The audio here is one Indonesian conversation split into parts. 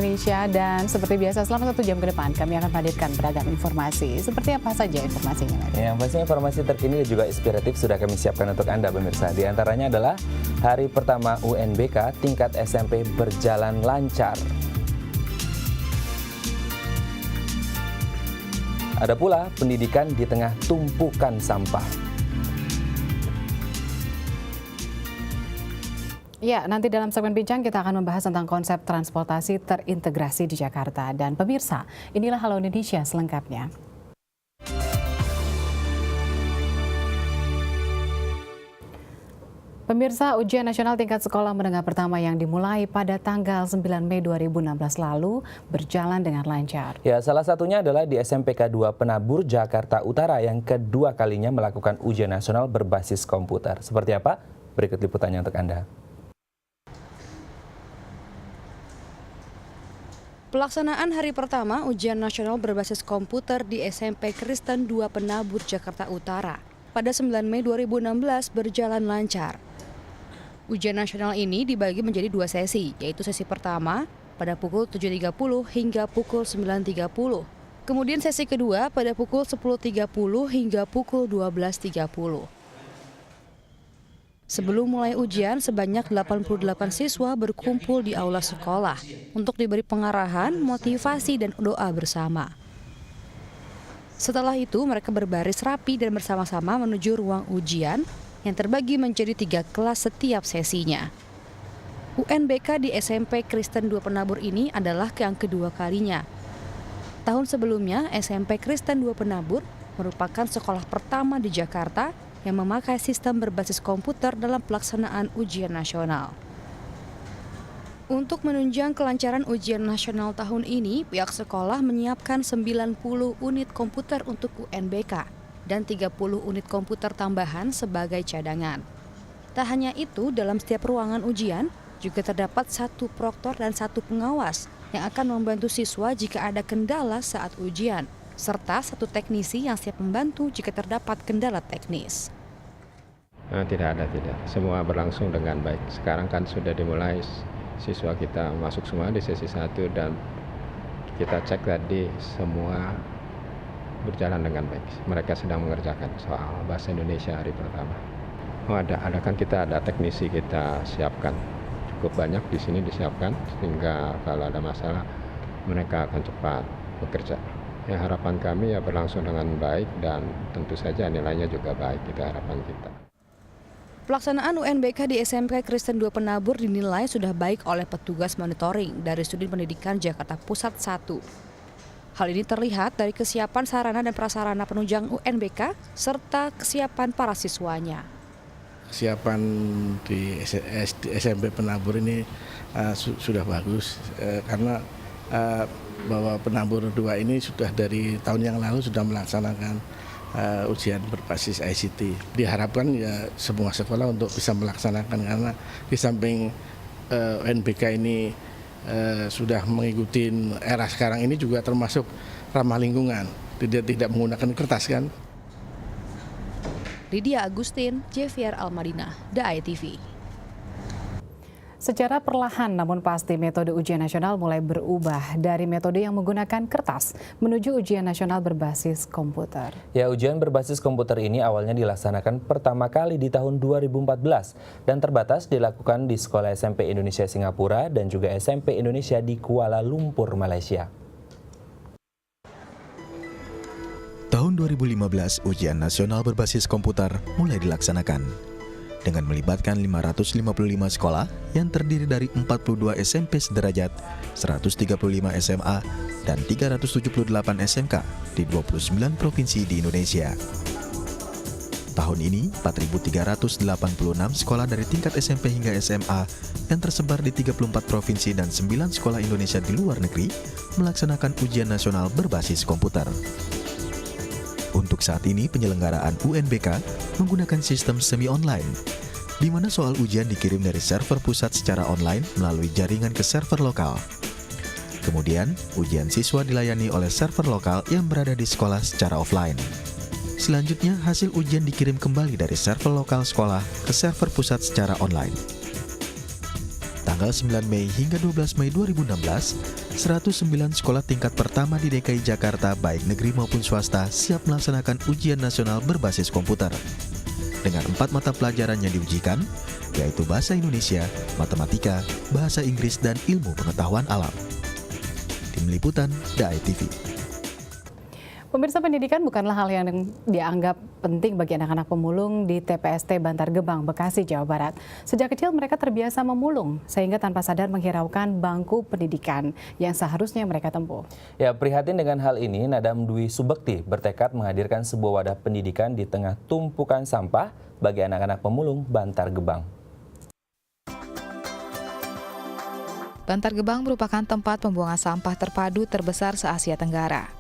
Indonesia. Dan seperti biasa selama 1 jam ke depan kami akan hadirkan beragam informasi. Seperti apa saja informasinya, Nadia? Yang pasti informasi terkini dan juga inspiratif sudah kami siapkan untuk Anda pemirsa. Di antaranya adalah hari pertama UNBK tingkat SMP berjalan lancar. Ada pula pendidikan di tengah tumpukan sampah. Ya, nanti dalam segmen bincang kita akan membahas tentang konsep transportasi terintegrasi di Jakarta. Dan pemirsa, inilah Halo Indonesia selengkapnya. Pemirsa, ujian nasional tingkat sekolah menengah pertama yang dimulai pada tanggal 9 Mei 2016 lalu berjalan dengan lancar. Ya, salah satunya adalah di SMPK 2 Penabur, Jakarta Utara yang kedua kalinya melakukan ujian nasional berbasis komputer. Seperti apa? Berikut liputannya untuk Anda. Pelaksanaan hari pertama ujian nasional berbasis komputer di SMP Kristen 2 Penabur, Jakarta Utara pada 9 Mei 2016 berjalan lancar. Ujian nasional ini dibagi menjadi 2 sesi, yaitu sesi pertama pada pukul 7.30 hingga pukul 9.30. Kemudian sesi kedua pada pukul 10.30 hingga pukul 12.30. Sebelum mulai ujian, sebanyak 88 siswa berkumpul di aula sekolah untuk diberi pengarahan, motivasi, dan doa bersama. Setelah itu, mereka berbaris rapi dan bersama-sama menuju ruang ujian yang terbagi menjadi 3 kelas setiap sesinya. UNBK di SMP Kristen 2 Penabur ini adalah yang kedua kalinya. Tahun sebelumnya, SMP Kristen 2 Penabur merupakan sekolah pertama di Jakarta yang memakai sistem berbasis komputer dalam pelaksanaan ujian nasional. Untuk menunjang kelancaran ujian nasional tahun ini, pihak sekolah menyiapkan 90 unit komputer untuk UNBK dan 30 unit komputer tambahan sebagai cadangan. Tak hanya itu, dalam setiap ruangan ujian juga terdapat 1 proktor dan 1 pengawas yang akan membantu siswa jika ada kendala saat ujian, serta 1 teknisi yang siap membantu jika terdapat kendala teknis. Tidak. Semua berlangsung dengan baik. Sekarang kan sudah dimulai, siswa kita masuk semua di sesi 1 dan kita cek tadi semua berjalan dengan baik. Mereka sedang mengerjakan soal bahasa Indonesia hari pertama. Kita ada teknisi kita siapkan. Cukup banyak di sini disiapkan sehingga kalau ada masalah mereka akan cepat bekerja. Ya, harapan kami ya berlangsung dengan baik dan tentu saja nilainya juga baik, itu harapan kita. Pelaksanaan UNBK di SMP Kristen 2 Penabur dinilai sudah baik oleh petugas monitoring dari Studi Pendidikan Jakarta Pusat 1. Hal ini terlihat dari kesiapan sarana dan prasarana penunjang UNBK serta kesiapan para siswanya. Kesiapan di SMP Penabur ini sudah bagus karena bahwa Penabur 2 ini sudah dari tahun yang lalu sudah melaksanakan ujian berbasis ICT. Diharapkan ya semua sekolah untuk bisa melaksanakan karena di samping UNBK ini sudah mengikuti era sekarang ini juga termasuk ramah lingkungan, tidak menggunakan kertas kan. Lydia Agustin, JVR Al-Madinah, DAI TV. Secara perlahan namun pasti metode ujian nasional mulai berubah dari metode yang menggunakan kertas menuju ujian nasional berbasis komputer. Ya, ujian berbasis komputer ini awalnya dilaksanakan pertama kali di tahun 2014 dan terbatas dilakukan di Sekolah SMP Indonesia Singapura dan juga SMP Indonesia di Kuala Lumpur, Malaysia. Tahun 2015, ujian nasional berbasis komputer mulai dilaksanakan dengan melibatkan 555 sekolah yang terdiri dari 42 SMP sederajat, 135 SMA, dan 378 SMK di 29 provinsi di Indonesia. Tahun ini, 4.386 sekolah dari tingkat SMP hingga SMA yang tersebar di 34 provinsi dan 9 sekolah Indonesia di luar negeri melaksanakan ujian nasional berbasis komputer. Untuk saat ini, penyelenggaraan UNBK menggunakan sistem semi-online, di mana soal ujian dikirim dari server pusat secara online melalui jaringan ke server lokal. Kemudian, ujian siswa dilayani oleh server lokal yang berada di sekolah secara offline. Selanjutnya, hasil ujian dikirim kembali dari server lokal sekolah ke server pusat secara online. tanggal 9 Mei hingga 12 Mei 2016, 109 sekolah tingkat pertama di DKI Jakarta baik negeri maupun swasta siap melaksanakan ujian nasional berbasis komputer. Dengan 4 mata pelajaran yang diujikan, yaitu Bahasa Indonesia, Matematika, Bahasa Inggris, dan Ilmu Pengetahuan Alam. Tim Liputan, DAI TV. Pemirsa, pendidikan bukanlah hal yang dianggap penting bagi anak-anak pemulung di TPST Bantar Gebang, Bekasi, Jawa Barat. Sejak kecil mereka terbiasa memulung, sehingga tanpa sadar menghiraukan bangku pendidikan yang seharusnya mereka tempuh. Ya, prihatin dengan hal ini, Nadam Dwi Subekti bertekad menghadirkan sebuah wadah pendidikan di tengah tumpukan sampah bagi anak-anak pemulung Bantar Gebang. Bantar Gebang merupakan tempat pembuangan sampah terpadu terbesar se-Asia Tenggara.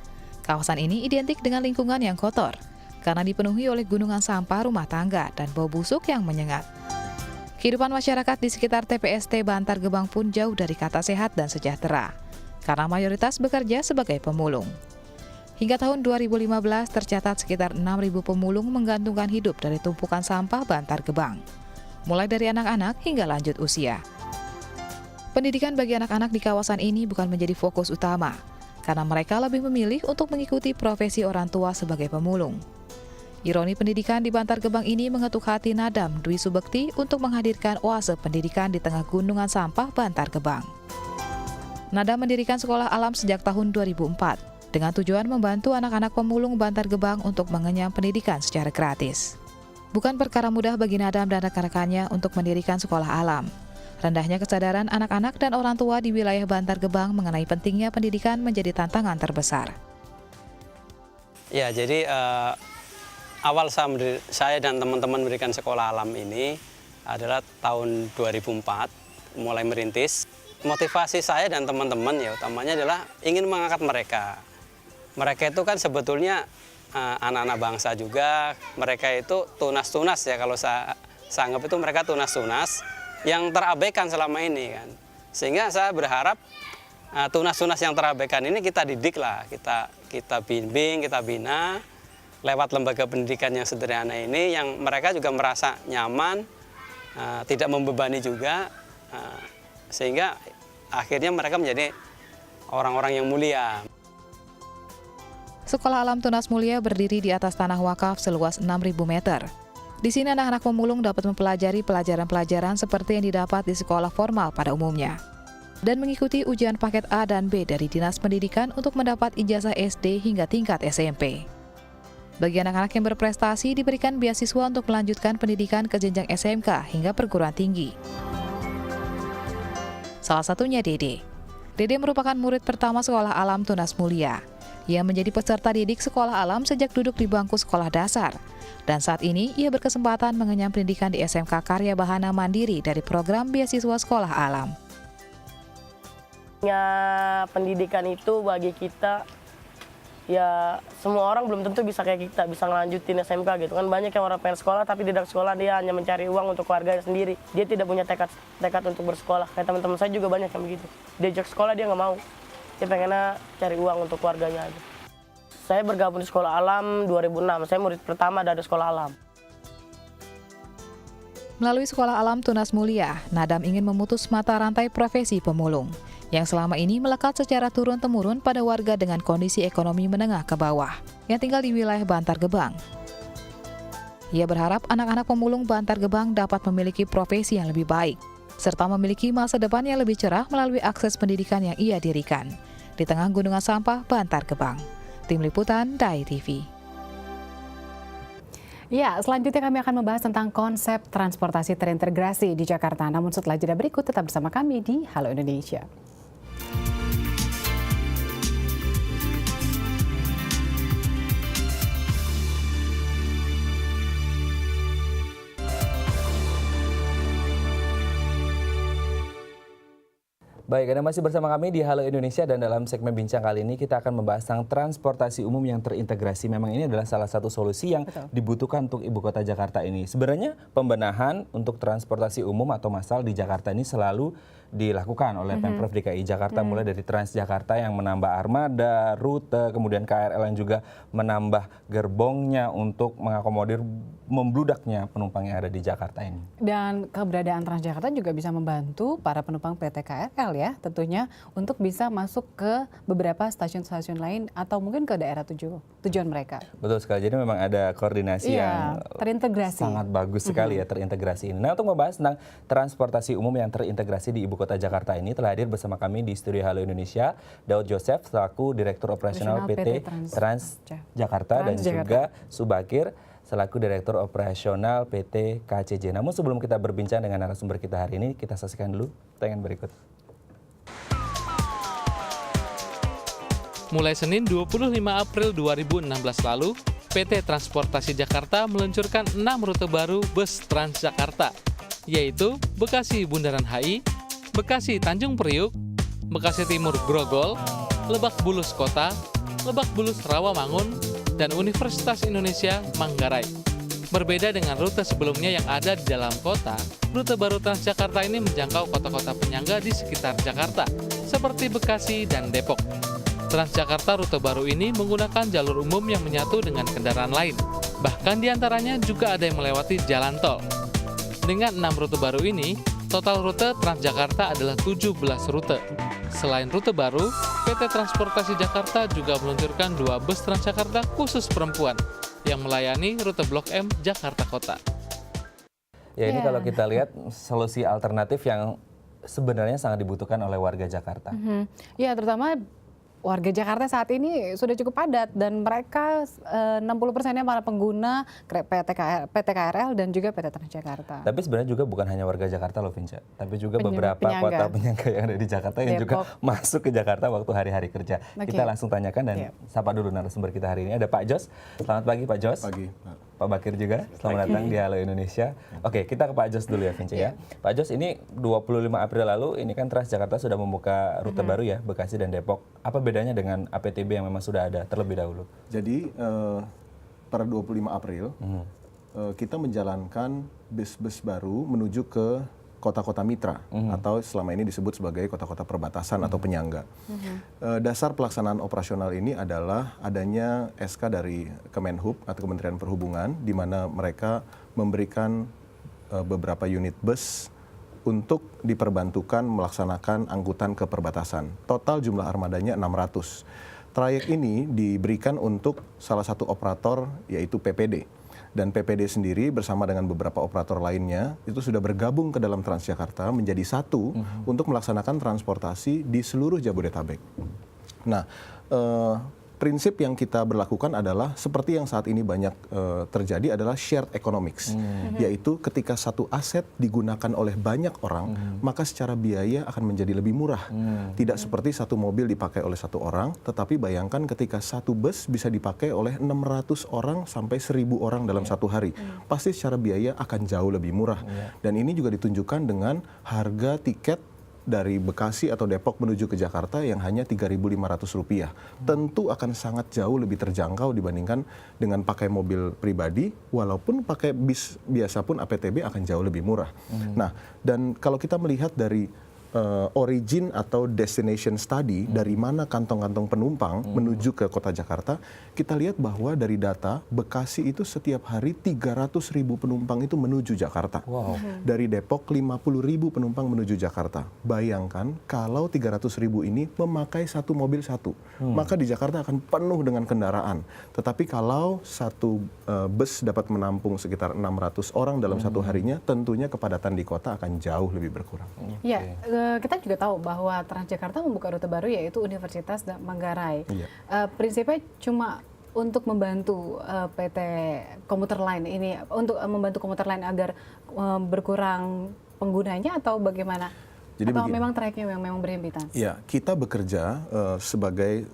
Kawasan ini identik dengan lingkungan yang kotor, karena dipenuhi oleh gunungan sampah rumah tangga dan bau busuk yang menyengat. Kehidupan masyarakat di sekitar TPST Bantar Gebang pun jauh dari kata sehat dan sejahtera, karena mayoritas bekerja sebagai pemulung. Hingga tahun 2015 tercatat sekitar 6.000 pemulung menggantungkan hidup dari tumpukan sampah Bantar Gebang, mulai dari anak-anak hingga lanjut usia. Pendidikan bagi anak-anak di kawasan ini bukan menjadi fokus utama, karena mereka lebih memilih untuk mengikuti profesi orang tua sebagai pemulung. Ironi pendidikan di Bantar Gebang ini mengetuk hati Nadam Dwi Subekti untuk menghadirkan oase pendidikan di tengah gunungan sampah Bantar Gebang. Nadam mendirikan sekolah alam sejak tahun 2004 dengan tujuan membantu anak-anak pemulung Bantar Gebang untuk mengenyam pendidikan secara gratis. Bukan perkara mudah bagi Nadam dan rekan-rekannya untuk mendirikan sekolah alam. Rendahnya kesadaran anak-anak dan orang tua di wilayah Bantar Gebang mengenai pentingnya pendidikan menjadi tantangan terbesar. Ya, jadi awal saya dan teman-teman mendirikan sekolah alam ini adalah tahun 2004, mulai merintis. Motivasi saya dan teman-teman ya utamanya adalah ingin mengangkat mereka. Mereka itu kan sebetulnya anak-anak bangsa juga, mereka itu tunas-tunas ya, kalau saya anggap itu mereka tunas-tunas yang terabaikan selama ini kan. Sehingga saya berharap tunas-tunas yang terabaikan ini kita didik lah, kita bimbing, kita bina lewat lembaga pendidikan yang sederhana ini, yang mereka juga merasa nyaman, tidak membebani juga, sehingga akhirnya mereka menjadi orang-orang yang mulia. Sekolah Alam Tunas Mulia berdiri di atas tanah wakaf seluas 6.000 meter. Di sini anak-anak pemulung dapat mempelajari pelajaran-pelajaran seperti yang didapat di sekolah formal pada umumnya, dan mengikuti ujian paket A dan B dari Dinas Pendidikan untuk mendapat ijazah SD hingga tingkat SMP. Bagi anak-anak yang berprestasi diberikan beasiswa untuk melanjutkan pendidikan ke jenjang SMK hingga perguruan tinggi. Salah satunya Dede. Dede merupakan murid pertama Sekolah Alam Tunas Mulia. Ia menjadi peserta didik sekolah alam sejak duduk di bangku sekolah dasar. Dan saat ini ia berkesempatan mengenyam pendidikan di SMK Karya Bahana Mandiri dari program beasiswa sekolah alam. Ya, pendidikan itu bagi kita, ya semua orang belum tentu bisa kayak kita, bisa ngelanjutin SMK gitu kan. Banyak yang orang pengen sekolah tapi tidak sekolah, dia hanya mencari uang untuk keluarganya sendiri. Dia tidak punya tekad untuk bersekolah. Kayak teman-teman saya juga banyak yang begitu. Diajak sekolah dia nggak mau. Dia pengennya cari uang untuk keluarganya aja. Saya bergabung di sekolah alam 2006. Saya murid pertama dari sekolah alam. Melalui sekolah alam Tunas Mulia, Nadam ingin memutus mata rantai profesi pemulung yang selama ini melekat secara turun-temurun pada warga dengan kondisi ekonomi menengah ke bawah yang tinggal di wilayah Bantar Gebang. Ia berharap anak-anak pemulung Bantar Gebang dapat memiliki profesi yang lebih baik, serta memiliki masa depan yang lebih cerah melalui akses pendidikan yang ia dirikan di tengah gunungan sampah Bantar Gebang. Tim Liputan, DAI TV. Ya, selanjutnya kami akan membahas tentang konsep transportasi terintegrasi di Jakarta. Namun setelah jeda berikut, tetap bersama kami di Halo Indonesia. Baik, Anda masih bersama kami di Halo Indonesia, dan dalam segmen bincang kali ini kita akan membahas tentang transportasi umum yang terintegrasi. Memang ini adalah salah satu solusi yang dibutuhkan untuk ibu kota Jakarta ini. Sebenarnya pembenahan untuk transportasi umum atau massal di Jakarta ini selalu dilakukan oleh Pemprov DKI Jakarta, mulai dari Transjakarta yang menambah armada, rute, kemudian KRL yang juga menambah gerbongnya untuk mengakomodir membludaknya penumpang yang ada di Jakarta ini. Dan keberadaan Transjakarta juga bisa membantu para penumpang PT KRL ya tentunya untuk bisa masuk ke beberapa stasiun-stasiun lain atau mungkin ke daerah tujuan mereka. Betul sekali, jadi memang ada koordinasi yang terintegrasi. Sangat bagus sekali ya terintegrasi ini. Nah, untuk membahas tentang transportasi umum yang terintegrasi di Ibu Kota Jakarta ini telah hadir bersama kami di Studio Halo Indonesia Daud Joseph selaku Direktur Operasional PT Transjakarta dan juga Subakir selaku Direktur Operasional PT KCJ. Namun sebelum kita berbincang dengan narasumber kita hari ini, kita saksikan dulu tayangan berikut. Mulai Senin 25 April 2016 lalu, PT Transportasi Jakarta meluncurkan 6 rute baru bus Transjakarta, yaitu Bekasi Bundaran HI, Bekasi Tanjung Priuk, Bekasi Timur Grogol, Lebak Bulus Kota, Lebak Bulus Rawamangun, dan Universitas Indonesia Manggarai. Berbeda dengan rute sebelumnya yang ada di dalam kota, rute baru Transjakarta ini menjangkau kota-kota penyangga di sekitar Jakarta, seperti Bekasi dan Depok. Transjakarta rute baru ini menggunakan jalur umum yang menyatu dengan kendaraan lain. Bahkan diantaranya juga ada yang melewati jalan tol. Dengan 6 rute baru ini, total rute Transjakarta adalah 17 rute. Selain rute baru, PT Transportasi Jakarta juga meluncurkan 2 bus Transjakarta khusus perempuan yang melayani rute Blok M Jakarta Kota. Ya, ini kalau kita lihat solusi alternatif yang sebenarnya sangat dibutuhkan oleh warga Jakarta. Ya, terutama warga Jakarta saat ini sudah cukup padat dan mereka 60%-nya para pengguna PT KRL dan juga PT Transjakarta. Tapi sebenarnya juga bukan hanya warga Jakarta loh, Vinca, tapi juga beberapa kota penyangga yang ada di Jakarta yang juga masuk ke Jakarta waktu hari-hari kerja. Kita langsung tanyakan dan sapa dulu narasumber kita hari ini. Ada Pak Jos. Selamat pagi Pak Jos. Pagi. Pak Bakir juga. Selamat datang di Halo Indonesia. Oke, kita ke Pak Jos dulu ya, Vinca ya. Pak Jos, ini 25 April lalu ini kan Transjakarta sudah membuka rute baru ya, Bekasi dan Depok. Apa bedanya dengan APTB yang memang sudah ada terlebih dahulu? Jadi pada 25 April kita menjalankan bus-bus baru menuju ke kota-kota mitra atau selama ini disebut sebagai kota-kota perbatasan atau penyangga. Dasar pelaksanaan operasional ini adalah adanya SK dari Kemenhub atau Kementerian Perhubungan di mana mereka memberikan beberapa unit bus untuk diperbantukan melaksanakan angkutan ke perbatasan. Total jumlah armadanya 600. Trayek ini diberikan untuk salah satu operator yaitu PPD. Dan PPD sendiri bersama dengan beberapa operator lainnya itu sudah bergabung ke dalam Transjakarta menjadi satu untuk melaksanakan transportasi di seluruh Jabodetabek. Nah, prinsip yang kita berlakukan adalah seperti yang saat ini banyak terjadi adalah shared economics, yaitu ketika satu aset digunakan oleh banyak orang, maka secara biaya akan menjadi lebih murah. Tidak seperti satu mobil dipakai oleh satu orang, tetapi bayangkan ketika satu bus bisa dipakai oleh 600 orang sampai 1.000 orang dalam satu hari. Pasti secara biaya akan jauh lebih murah. Dan ini juga ditunjukkan dengan harga tiket dari Bekasi atau Depok menuju ke Jakarta yang hanya Rp3.500. Tentu akan sangat jauh lebih terjangkau dibandingkan dengan pakai mobil pribadi, walaupun pakai bis biasa pun APTB akan jauh lebih murah. Nah, dan kalau kita melihat dari origin atau destination study dari mana kantong-kantong penumpang menuju ke kota Jakarta, kita lihat bahwa dari data Bekasi itu setiap hari 300.000 penumpang itu menuju Jakarta. Dari Depok 50.000 penumpang menuju Jakarta. Bayangkan kalau 300.000 ini memakai satu mobil satu, maka di Jakarta akan penuh dengan kendaraan. Tetapi kalau satu bus dapat menampung sekitar 600 orang dalam satu harinya, tentunya kepadatan di kota akan jauh lebih berkurang. Ya, kita juga tahu bahwa Transjakarta membuka rute baru yaitu Universitas Manggarai. Prinsipnya cuma untuk membantu PT komuter lain ini, untuk membantu komuter lain agar berkurang penggunanya atau bagaimana? Jadi atau begini, memang trayeknya memang berhimpitan? Ya, kita bekerja sebagai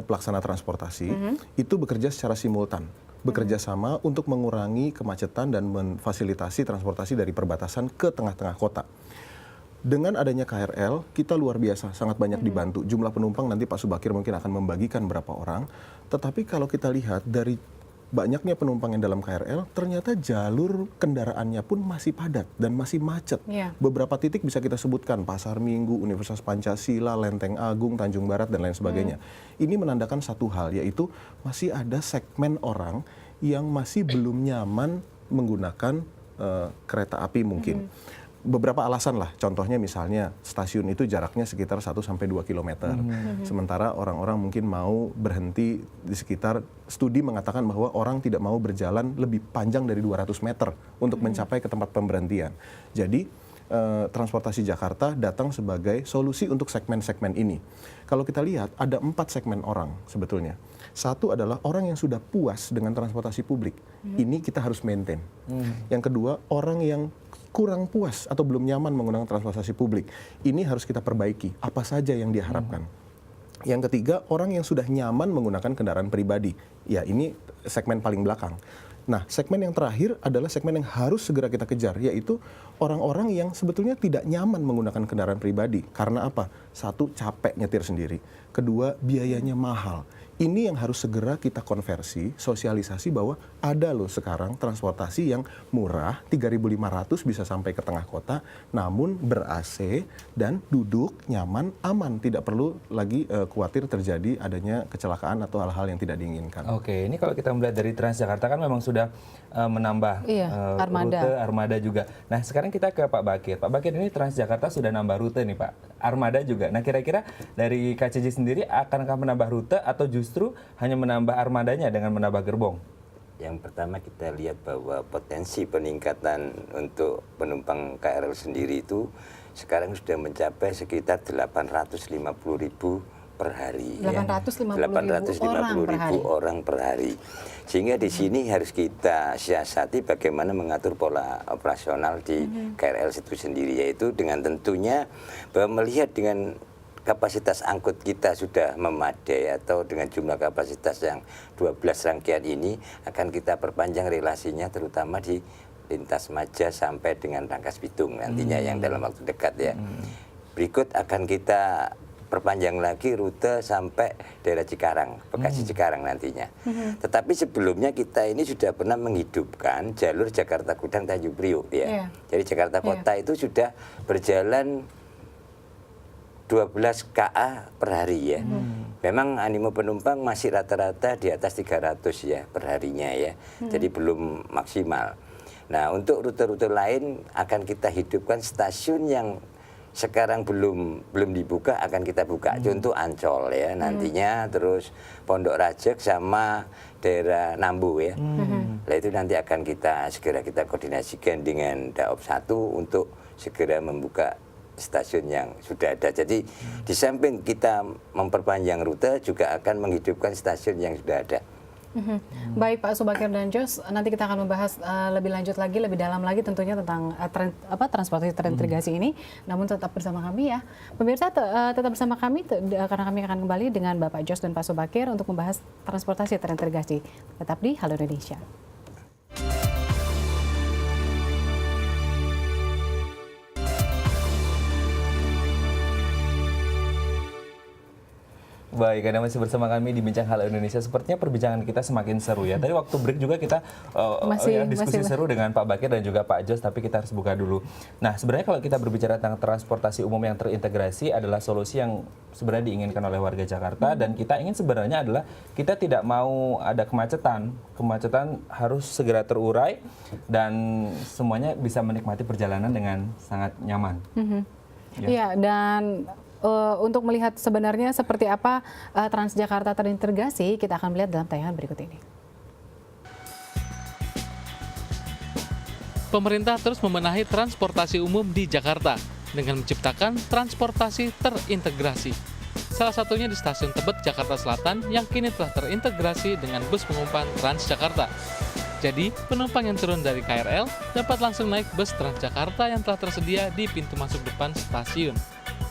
pelaksana transportasi, itu bekerja secara simultan. Bekerja sama untuk mengurangi kemacetan dan memfasilitasi transportasi dari perbatasan ke tengah-tengah kota. Dengan adanya KRL, kita luar biasa, sangat banyak dibantu. Jumlah penumpang nanti Pak Subakir mungkin akan membagikan berapa orang. Tetapi kalau kita lihat dari banyaknya penumpang yang dalam KRL, ternyata jalur kendaraannya pun masih padat dan masih macet. Beberapa titik bisa kita sebutkan, Pasar Minggu, Universitas Pancasila, Lenteng Agung, Tanjung Barat, dan lain sebagainya. Ini menandakan satu hal, yaitu masih ada segmen orang yang masih belum nyaman menggunakan kereta api mungkin. Beberapa alasan lah, contohnya misalnya stasiun itu jaraknya sekitar 1-2 kilometer. Sementara orang-orang mungkin mau berhenti di sekitar, studi mengatakan bahwa orang tidak mau berjalan lebih panjang dari 200 meter untuk mencapai ke tempat pemberhentian. Jadi transportasi Jakarta datang sebagai solusi untuk segmen-segmen ini. Kalau kita lihat ada 4 segmen orang sebetulnya. Satu adalah orang yang sudah puas dengan transportasi publik. Ini kita harus maintain. Yang kedua, orang yang kurang puas atau belum nyaman menggunakan transportasi publik. Ini harus kita perbaiki. Apa saja yang diharapkan. Yang ketiga, orang yang sudah nyaman menggunakan kendaraan pribadi. Ya, ini segmen paling belakang. Nah, segmen yang terakhir adalah segmen yang harus segera kita kejar, yaitu orang-orang yang sebetulnya tidak nyaman menggunakan kendaraan pribadi. Karena apa? Satu, capek nyetir sendiri. Kedua, biayanya mahal. Ini yang harus segera kita konversi, sosialisasi bahwa ada loh sekarang transportasi yang murah, 3.500 bisa sampai ke tengah kota, namun ber-AC dan duduk nyaman, aman. Tidak perlu lagi khawatir terjadi adanya kecelakaan atau hal-hal yang tidak diinginkan. Oke, ini kalau kita melihat dari Transjakarta kan memang sudah menambah rute armada juga. Nah, sekarang kita ke Pak Bakir. Pak Bakir, ini Transjakarta sudah nambah rute nih Pak, armada juga. Nah, kira-kira dari KCJ sendiri akankah menambah rute atau justru hanya menambah armadanya dengan menambah gerbong? Yang pertama kita lihat bahwa potensi peningkatan untuk penumpang KRL sendiri itu sekarang sudah mencapai sekitar 850.000 per hari. 850.000 orang per hari. Sehingga di sini harus kita siasati bagaimana mengatur pola operasional di KRL itu sendiri, yaitu dengan tentunya bahwa melihat dengan kapasitas angkut kita sudah memadai atau dengan jumlah kapasitas yang 12 rangkaian ini akan kita perpanjang relasinya terutama di lintas Maja sampai dengan Rangkas Bitung nantinya yang dalam waktu dekat ya. Berikut akan kita perpanjang lagi rute sampai daerah Cikarang, Bekasi Cikarang nantinya. Tetapi sebelumnya kita ini sudah pernah menghidupkan jalur Jakarta Gudang Tanjung Priok ya. Jadi Jakarta Kota itu sudah berjalan 12 KA per hari ya. Memang animo penumpang masih rata-rata di atas 300 ya per harinya ya. Jadi belum maksimal. Nah, untuk rute-rute lain akan kita hidupkan stasiun yang sekarang belum dibuka akan kita buka. Contoh Ancol ya nantinya, terus Pondok Rajek sama daerah Nambu ya. Nah, itu nanti akan segera kita koordinasikan dengan Daop 1 untuk segera membuka stasiun yang sudah ada. Jadi di samping kita memperpanjang rute juga akan menghidupkan stasiun yang sudah ada. Baik Pak Subakir dan Jos, nanti kita akan membahas lebih lanjut lagi, lebih dalam lagi tentunya tentang transportasi terintegrasi ini. Namun tetap bersama kami ya. Pemirsa tetap bersama kami karena kami akan kembali dengan Bapak Jos dan Pak Subakir untuk membahas transportasi terintegrasi. Tetap di Halo Indonesia. Baik, Anda masih bersama kami di Bincang Halo Indonesia. Sepertinya perbincangan kita semakin seru ya. Tadi waktu break juga kita diskusi seru dengan Pak Bakir dan juga Pak Jos, tapi kita harus buka dulu. Nah, sebenarnya kalau kita berbicara tentang transportasi umum yang terintegrasi adalah solusi yang sebenarnya diinginkan oleh warga Jakarta, dan kita ingin sebenarnya adalah kita tidak mau ada kemacetan. Kemacetan harus segera terurai dan semuanya bisa menikmati perjalanan dengan sangat nyaman. Iya, dan untuk melihat sebenarnya seperti apa Transjakarta terintegrasi, kita akan melihat dalam tayangan berikut ini. Pemerintah terus membenahi transportasi umum di Jakarta dengan menciptakan transportasi terintegrasi. Salah satunya di Stasiun Tebet, Jakarta Selatan yang kini telah terintegrasi dengan bus pengumpan Transjakarta. Jadi, penumpang yang turun dari KRL dapat langsung naik bus Transjakarta yang telah tersedia di pintu masuk depan stasiun.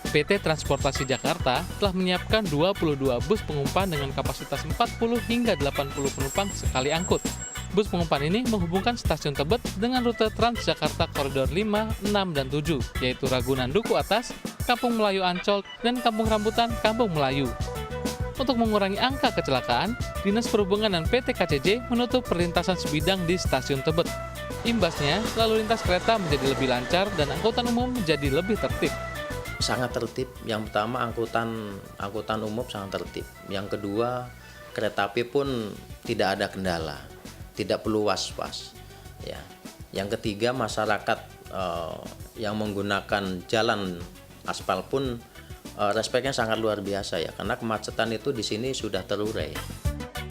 PT Transportasi Jakarta telah menyiapkan 22 bus pengumpan dengan kapasitas 40 hingga 80 penumpang sekali angkut. Bus pengumpan ini menghubungkan Stasiun Tebet dengan rute Transjakarta Koridor 5, 6, dan 7, yaitu Ragunan Duku Atas, Kampung Melayu Ancol, dan Kampung Rambutan Kampung Melayu. Untuk mengurangi angka kecelakaan, Dinas Perhubungan dan PT KCJ menutup perlintasan sebidang di Stasiun Tebet. Imbasnya, lalu lintas kereta menjadi lebih lancar dan angkutan umum menjadi lebih tertib. Sangat tertib. Yang pertama angkutan umum sangat tertib. Yang kedua kereta api pun tidak ada kendala. tidak perlu was-was. Ya. Yang ketiga, masyarakat yang menggunakan jalan aspal pun respeknya sangat luar biasa ya, karena kemacetan itu di sini sudah terurai.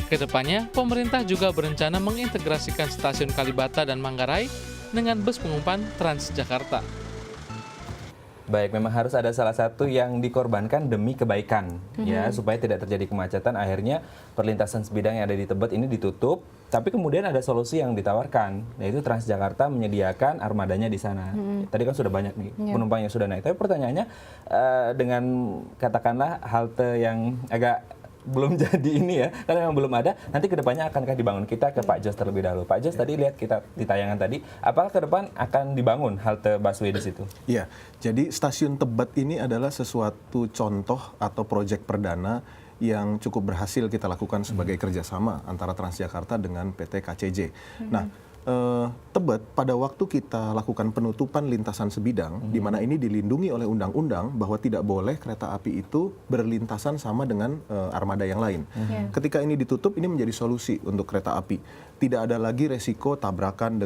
Kedepannya, pemerintah juga berencana mengintegrasikan stasiun Kalibata dan Manggarai dengan bus pengumpan Transjakarta. Baik, memang harus ada salah satu yang dikorbankan demi kebaikan, ya, supaya tidak terjadi kemacetan. Akhirnya perlintasan sebidang yang ada di Tebet ini ditutup, tapi kemudian ada solusi yang ditawarkan, yaitu Transjakarta menyediakan armadanya di sana. Tadi kan sudah banyak nih penumpang yang sudah naik, tapi pertanyaannya dengan katakanlah halte yang agak belum jadi ini ya, karena memang belum ada. Nanti kedepannya akankah dibangun? Kita ke Pak Jos terlebih dahulu. Pak Jos, tadi lihat kita di tayangan tadi, apakah ke depan akan dibangun halte busway di situ? Iya, jadi stasiun Tebet ini adalah sesuatu contoh atau proyek perdana yang cukup berhasil kita lakukan sebagai kerjasama antara Transjakarta dengan PT KCJ. Nah, Tebet pada waktu kita lakukan penutupan lintasan sebidang, di mana ini dilindungi oleh undang-undang bahwa tidak boleh kereta api itu berlintasan sama dengan armada yang lain. Ketika ini ditutup, ini menjadi solusi untuk kereta api. Tidak ada lagi resiko tabrakan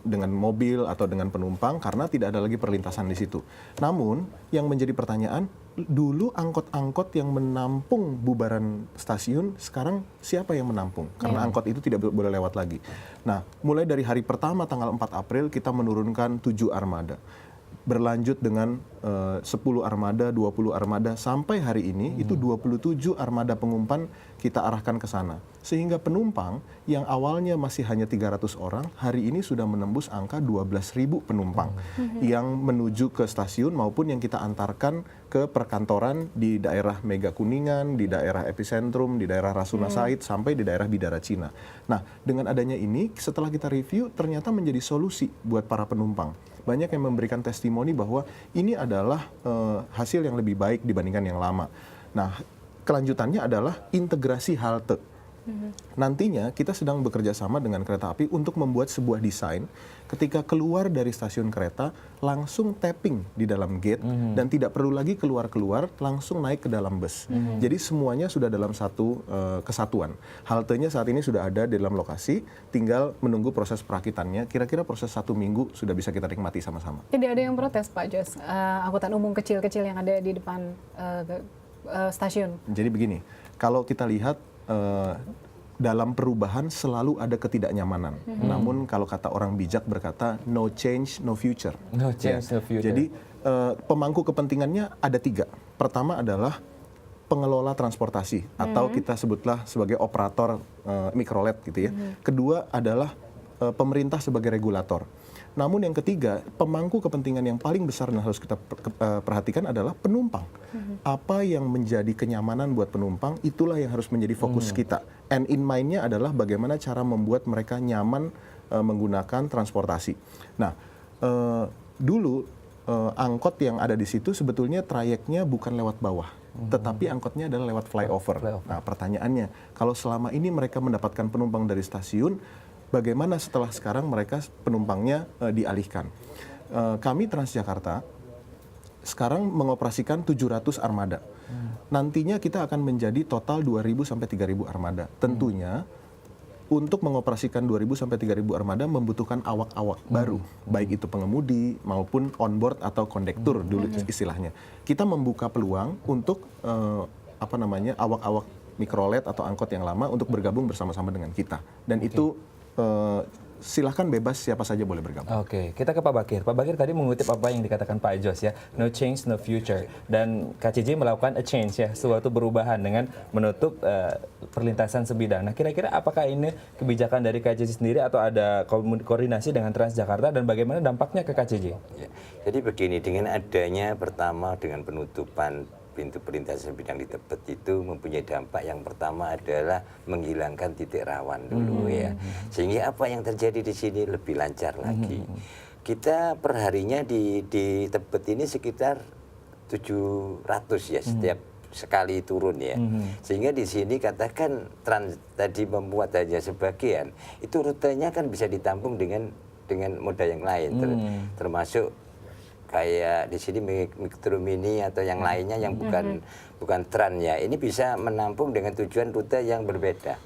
dengan mobil atau dengan penumpang karena tidak ada lagi perlintasan di situ. Namun yang menjadi pertanyaan, dulu angkot-angkot yang menampung bubaran stasiun, sekarang siapa yang menampung? Karena angkot itu tidak boleh lewat lagi. Nah, mulai dari hari pertama tanggal 4 April kita menurunkan 7 armada. Berlanjut dengan 10 armada, 20 armada, sampai hari ini itu 27 armada pengumpan kita arahkan ke sana. Sehingga penumpang yang awalnya masih hanya 300 orang, hari ini sudah menembus angka 12.000 penumpang yang menuju ke stasiun maupun yang kita antarkan ke perkantoran di daerah Mega Kuningan, di daerah Epicentrum, di daerah Rasuna Said, sampai di daerah Bidara Cina. Nah, dengan adanya ini, setelah kita review, ternyata menjadi solusi buat para penumpang. Banyak yang memberikan testimoni bahwa ini adalah hasil yang lebih baik dibandingkan yang lama. Nah, kelanjutannya adalah integrasi halte. Nantinya kita sedang bekerja sama dengan kereta api untuk membuat sebuah desain ketika keluar dari stasiun kereta langsung tapping di dalam gate dan tidak perlu lagi keluar-keluar, langsung naik ke dalam bus. Jadi semuanya sudah dalam satu kesatuan. Haltenya saat ini sudah ada di dalam lokasi, tinggal menunggu proses perakitannya. Kira-kira proses 1 minggu sudah bisa kita nikmati sama-sama. Tidak ada yang protes, Pak Jos, angkutan umum kecil-kecil yang ada di depan stasiun. Jadi begini, kalau kita lihat dalam perubahan selalu ada ketidaknyamanan. Namun kalau kata orang bijak berkata, no change, no future. No change, no future. Jadi pemangku kepentingannya ada 3. Pertama adalah pengelola transportasi atau kita sebutlah sebagai operator mikrolet gitu ya. Kedua adalah pemerintah sebagai regulator. Namun yang ketiga, pemangku kepentingan yang paling besar dan harus kita perhatikan adalah penumpang. Apa yang menjadi kenyamanan buat penumpang, itulah yang harus menjadi fokus kita. And in mind-nya adalah bagaimana cara membuat mereka nyaman menggunakan transportasi. Nah, dulu angkot yang ada di situ sebetulnya trayeknya bukan lewat bawah, tetapi angkotnya adalah lewat flyover. Nah, pertanyaannya, kalau selama ini mereka mendapatkan penumpang dari stasiun, bagaimana setelah sekarang mereka penumpangnya dialihkan? Kami Transjakarta sekarang mengoperasikan 700 armada. Nantinya kita akan menjadi total 2.000 sampai 3.000 armada. Tentunya untuk mengoperasikan 2.000 sampai 3.000 armada membutuhkan awak-awak baru, baik itu pengemudi maupun onboard atau kondektur dulu istilahnya. Kita membuka peluang untuk awak-awak mikrolet atau angkot yang lama untuk bergabung bersama-sama dengan kita. Dan itu silahkan bebas, siapa saja boleh bergabung. Oke, kita ke Pak Bakir. Pak Bakir tadi mengutip apa yang dikatakan Pak Jos ya, no change, no future. Dan KCJ melakukan a change ya, suatu perubahan dengan menutup perlintasan sebidang. Nah, kira-kira apakah ini kebijakan dari KCJ sendiri atau ada koordinasi dengan Transjakarta dan bagaimana dampaknya ke KCJ? Ya, jadi begini, dengan adanya pertama dengan penutupan pintu perlintasan sebidang di Tebet itu mempunyai dampak yang pertama adalah menghilangkan titik rawan dulu ya. Sehingga apa yang terjadi di sini lebih lancar lagi. Kita perharinya di Tebet ini sekitar 700 ya setiap sekali turun ya. Sehingga di sini katakan Trans tadi membuat hanya sebagian, itu rutenya kan bisa ditampung dengan moda yang lain termasuk kayak di sini Metro Mini atau yang lainnya yang bukan tram ya, ini bisa menampung dengan tujuan rute yang berbeda.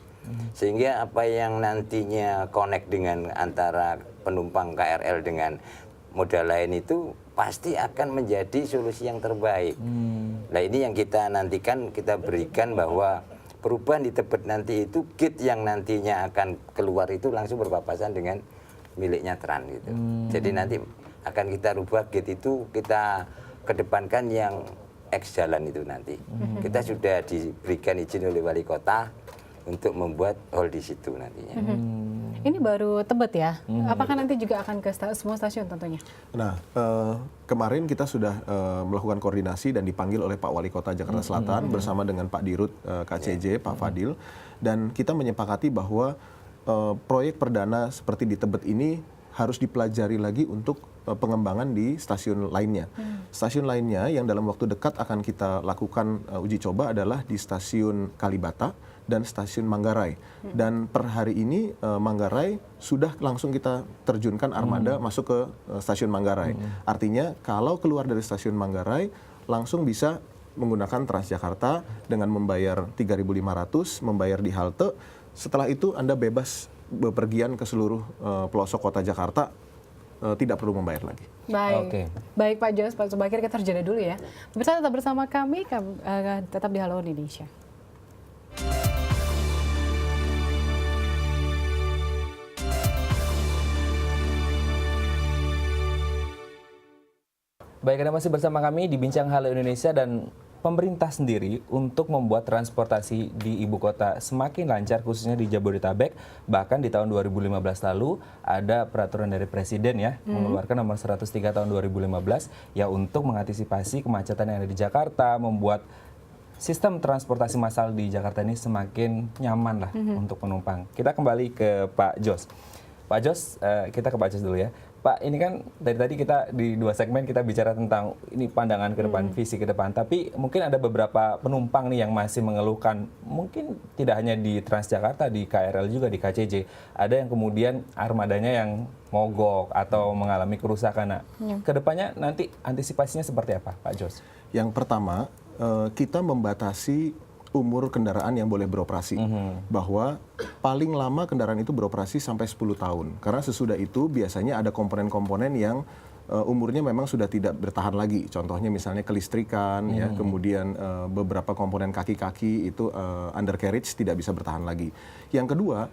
Sehingga apa yang nantinya connect dengan antara penumpang KRL dengan moda lain itu pasti akan menjadi solusi yang terbaik. Nah ini yang kita nantikan, kita berikan bahwa perubahan di Tebet nanti itu gate yang nantinya akan keluar itu langsung berpapasan dengan miliknya Tran gitu. Jadi nanti akan kita rubah gate itu, kita kedepankan yang X jalan itu nanti. Kita sudah diberikan izin oleh wali kota untuk membuat hall di situ nantinya. Ini baru Tebet ya? Apakah nanti juga akan ke semua stasiun tentunya? Nah, kemarin kita sudah melakukan koordinasi dan dipanggil oleh Pak Wali Kota Jakarta Selatan bersama dengan Pak Dirut KCJ, Pak Fadil, dan kita menyepakati bahwa proyek perdana seperti di Tebet ini harus dipelajari lagi untuk pengembangan di stasiun lainnya. Stasiun lainnya yang dalam waktu dekat akan kita lakukan uji coba adalah di stasiun Kalibata dan stasiun Manggarai. Dan per hari ini Manggarai sudah langsung kita terjunkan armada masuk ke stasiun Manggarai. Artinya kalau keluar dari stasiun Manggarai langsung bisa menggunakan Transjakarta dengan membayar 3.500, membayar di halte. Setelah itu Anda bebas bepergian ke seluruh pelosok kota Jakarta, tidak perlu membayar lagi. Baik, baik Pak Jos, Pak Subakir, kita terjeda dulu ya. Pemirsa tetap bersama kami tetap di Halo Indonesia. Baik, Anda masih bersama kami di Bincang Halo Indonesia, dan pemerintah sendiri untuk membuat transportasi di ibu kota semakin lancar khususnya di Jabodetabek. Bahkan di tahun 2015 lalu ada peraturan dari Presiden ya, mengeluarkan nomor 103 tahun 2015 ya untuk mengantisipasi kemacetan yang ada di Jakarta, membuat sistem transportasi massal di Jakarta ini semakin nyaman lah untuk penumpang. Kita kembali ke Pak Jos. Pak Jos, kita ke Pak Jos dulu ya. Pak, ini kan dari tadi kita di 2 segmen kita bicara tentang ini pandangan ke depan, visi ke depan. Tapi mungkin ada beberapa penumpang nih yang masih mengeluhkan, mungkin tidak hanya di Transjakarta, di KRL juga, di KCJ. Ada yang kemudian armadanya yang mogok atau mengalami kerusakan. Nah, kedepannya nanti antisipasinya seperti apa, Pak Jos? Yang pertama, kita membatasi umur kendaraan yang boleh beroperasi. Bahwa paling lama kendaraan itu beroperasi sampai 10 tahun. Karena sesudah itu biasanya ada komponen-komponen yang umurnya memang sudah tidak bertahan lagi. Contohnya misalnya kelistrikan, ya, kemudian beberapa komponen kaki-kaki itu undercarriage tidak bisa bertahan lagi. Yang kedua,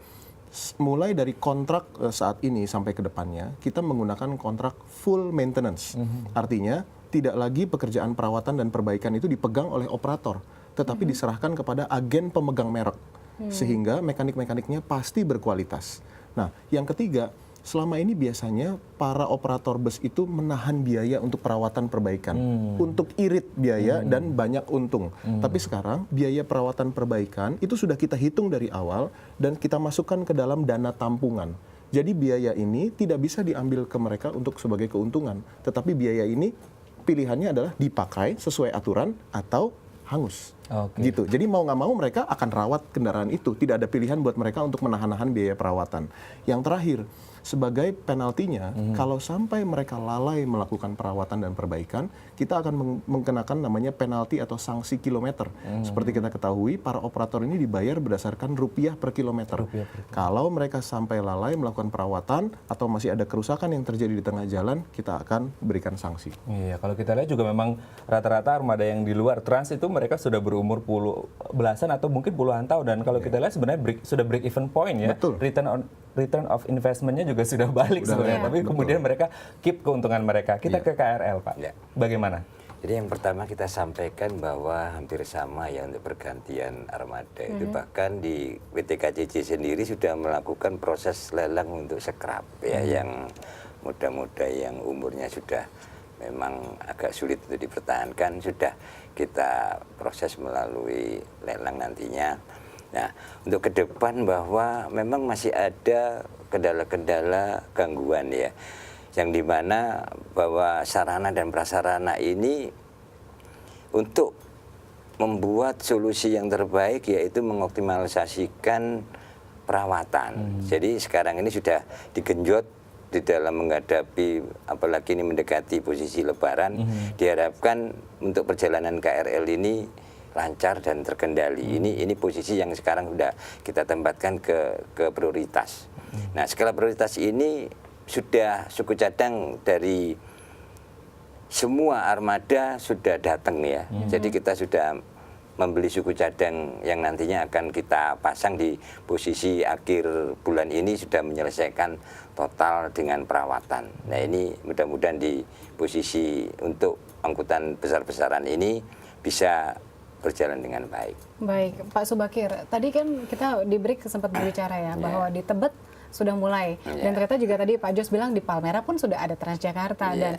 mulai dari kontrak saat ini sampai ke depannya, kita menggunakan kontrak full maintenance. Artinya tidak lagi pekerjaan perawatan dan perbaikan itu dipegang oleh operator, tetapi diserahkan kepada agen pemegang merek, sehingga mekanik-mekaniknya pasti berkualitas. Nah, yang ketiga, selama ini biasanya para operator bus itu menahan biaya untuk perawatan perbaikan, untuk irit biaya dan banyak untung. Tapi sekarang biaya perawatan perbaikan itu sudah kita hitung dari awal dan kita masukkan ke dalam dana tampungan. Jadi biaya ini tidak bisa diambil ke mereka untuk sebagai keuntungan, tetapi biaya ini pilihannya adalah dipakai sesuai aturan atau hangus. Gitu. Jadi mau nggak mau mereka akan rawat kendaraan itu. Tidak ada pilihan buat mereka untuk menahan-nahan biaya perawatan. Yang terakhir, sebagai penaltinya, kalau sampai mereka lalai melakukan perawatan dan perbaikan, kita akan mengenakan namanya penalti atau sanksi kilometer. Seperti kita ketahui, para operator ini dibayar berdasarkan rupiah per kilometer. Kalau mereka sampai lalai melakukan perawatan atau masih ada kerusakan yang terjadi di tengah jalan, kita akan berikan sanksi. Iya, kalau kita lihat juga memang rata-rata armada yang di luar Trans itu mereka sudah berumur belasan atau mungkin puluhan tahun, dan kalau kita lihat sebenarnya sudah break even point ya. Betul. Return of investment-nya juga sudah balik sebenarnya, tapi kemudian mereka keep keuntungan mereka. Kita ke KRL, Pak. Bagaimana? Jadi yang pertama kita sampaikan bahwa hampir sama ya untuk pergantian armada itu, bahkan di PT KCJ sendiri sudah melakukan proses lelang untuk scrap ya, yang moda-moda yang umurnya sudah memang agak sulit untuk dipertahankan, sudah kita proses melalui lelang nantinya. Nah, untuk ke depan bahwa memang masih ada kendala-kendala gangguan ya, yang dimana bahwa sarana dan prasarana ini untuk membuat solusi yang terbaik yaitu mengoptimalisasikan perawatan. Jadi sekarang ini sudah digenjot di dalam menghadapi, apalagi ini mendekati posisi Lebaran, diharapkan untuk perjalanan KRL ini lancar dan terkendali. Ini posisi yang sekarang sudah kita tempatkan ke prioritas. Nah, skala prioritas ini sudah suku cadang dari semua armada sudah datang ya. Jadi kita sudah membeli suku cadang yang nantinya akan kita pasang di posisi akhir bulan ini sudah menyelesaikan total dengan perawatan. Nah, ini mudah-mudahan di posisi untuk angkutan besar-besaran ini bisa berjalan dengan baik. Baik, Pak Subakir, tadi kan kita di break sempat berbicara ya bahwa di Tebet sudah mulai dan ternyata juga tadi Pak Jos bilang di Palmerah pun sudah ada Transjakarta dan